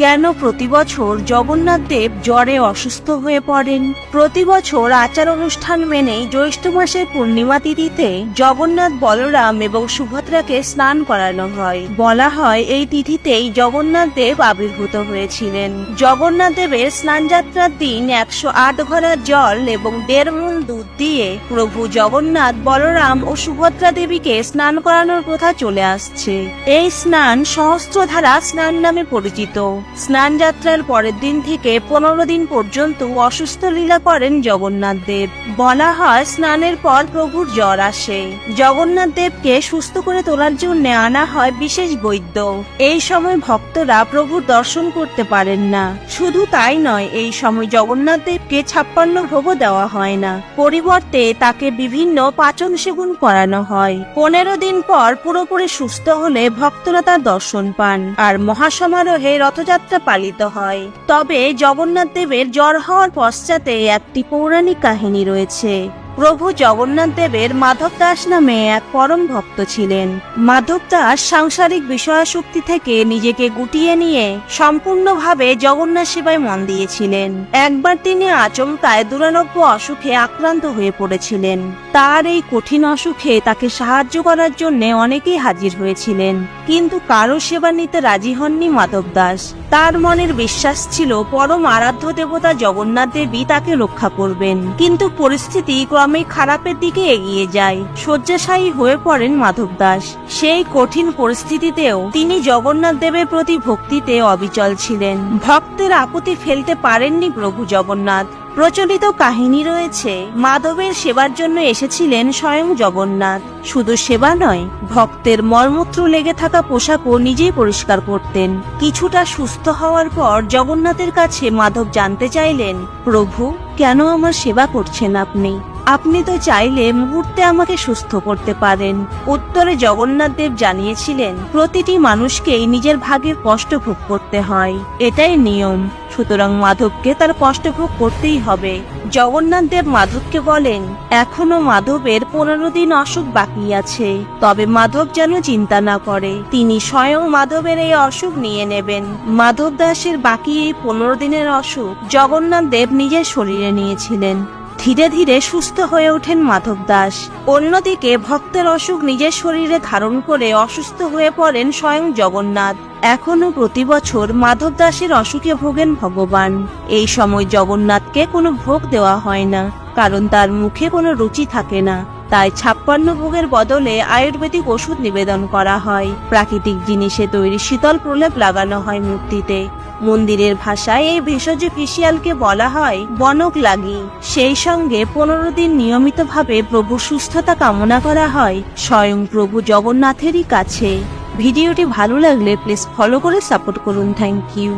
কেন প্রতি বছর জগন্নাথ দেব জ্বরে অসুস্থ হয়ে পড়েন? প্রতি বছর আচার অনুষ্ঠান মেনেই জ্যৈষ্ঠ মাসের পূর্ণিমা তিথিতে জগন্নাথ, বলরাম এবং সুভদ্রাকে স্নান করানো হয়। বলা হয় এই তিথিতেই জগন্নাথ দেব আবির্ভূত হয়েছিলেন। জগন্নাথ দেবের স্নানযাত্রার দিন 108 ঘড়া জল এবং 1.5 মণ দুধ দিয়ে প্রভু জগন্নাথ, বলরাম ও সুভদ্রা দেবীকে স্নান করানোর প্রথা চলে আসছে। এই স্নান সহস্রধারা স্নান নামে পরিচিত। স্নান যাত্রার পরের দিন থেকে 15 দিন পর্যন্ত অসুস্থ লীলা করেন জগন্নাথ দেব। বলা হয় স্নানের পর প্রভুর জ্বর আসে। জগন্নাথ দেবকে সুস্থ করে তোলার জন্য আনা হয় বিশেষ বৈদ্য। এই সময় ভক্তরা প্রভুর দর্শন করতে পারেন না। শুধু তাই নয়, এই সময় জগন্নাথ দেবকে 56 ভোগও দেওয়া হয় না। পরিবর্তে তাকে বিভিন্ন পাচন সেবন করানো হয়। 15 দিন পর পুরোপুরি সুস্থ হলে ভক্তরা তার দর্শন পান আর মহাসমারোহে রথযাত্রা পালিত হয়। তবে জগন্নাথ দেবের জ্বর হওয়ার পশ্চাতে একটি পৌরাণিক কাহিনী রয়েছে। প্রভু জগন্নাথ দেবের মাধব দাস নামে এক পরম ভক্ত ছিলেন। মাধব দাস সাংসারিক বিষয়াসক্তি থেকে নিজেকে গুটিয়ে নিয়ে সম্পূর্ণভাবে জগন্নাথ সেবায় মন দিয়েছিলেন। একবার তিনি আচমকায় দুরারোগ্য অসুখে আক্রান্ত হয়ে পড়েছিলেন। তার এই কঠিন অসুখে তাকে সাহায্য করার জন্য অনেকেই হাজির হয়েছিলেন, কিন্তু কারো সেবা নিতে রাজি হননি মাধব দাস। তার মনের বিশ্বাস ছিল পরম আরাধ্য দেবতা জগন্নাথ দেবী তাকে রক্ষা করবেন। কিন্তু পরিস্থিতি ক্রমে খারাপের দিকে এগিয়ে যায়। শয্যাশায়ী হয়ে পড়েন মাধব দাস। সেই কঠিন পরিস্থিতিতেও তিনি জগন্নাথ দেবের প্রতি ভক্তিতে অবিচল ছিলেন। ভক্তের আপত্তি ফেলতে পারেননি প্রভু জগন্নাথ। প্রচলিত কাহিনী রয়েছে, মাধবের সেবার জন্য এসেছিলেন স্বয়ং জগন্নাথ। শুধু সেবা নয়, ভক্তের মলমূত্র লেগে থাকা পোশাকও নিজেই পরিষ্কার করতেন। কিছুটা সুস্থ হওয়ার পর জগন্নাথের কাছে মাধব জানতে চাইলেন, প্রভু, কেন আমার সেবা করছেন আপনি? আপনি তো চাইলে মুহূর্তে আমাকে সুস্থ করতে পারেন। উত্তরে জগন্নাথ দেব জানিয়েছিলেন, প্রতিটি মানুষকেই নিজের ভাগের কষ্ট ভোগ করতে হয়, এটাই নিয়ম। সুতরাং মাধবকে তার কষ্ট ভোগ করতেই হবে। জগন্নাথ দেব মাধবকে বলেন, এখনো মাধবের 15 দিন অসুখ বাকি আছে, তবে মাধব যেন চিন্তা না করে, তিনি স্বয়ং মাধবের এই অসুখ নিয়ে নেবেন। মাধব দাসের বাকি এই 15 দিনের অসুখ জগন্নাথ দেব নিজের শরীরে নিয়েছিলেন। ধীরে ধীরে সুস্থ হয়ে ওঠেন মাধব দাস। অন্যদিকে ভক্তের অসুখ নিজের শরীরে ধারণ করে অসুস্থ হয়ে পড়েন স্বয়ং জগন্নাথ। এখনো প্রতি বছর মাধব দাসের অসুখে ভোগেন ভগবান। এই সময় জগন্নাথকে কোনো ভোগ দেওয়া হয় না, কারণ তার মুখে কোনো রুচি থাকে না। তাই 56 ভোগের বদলে আয়ুর্বেদিক ওষুধ নিবেদন করা হয়। প্রাকৃতিক জিনিসে তৈরি শীতল প্রলেপ লাগানো হয় মূর্তিতে। মন্দিরের ভাষায় এই ভেষজ ফেসিয়ালকে বলা হয় বনক লাগি। সেই সঙ্গে 15 দিন নিয়মিতভাবে প্রভুর সুস্থতা কামনা করা হয় স্বয়ং প্রভু জগন্নাথেরই কাছে। ভিডিওটি ভালো লাগলে প্লিজ ফলো করে সাপোর্ট করুন। Thank you.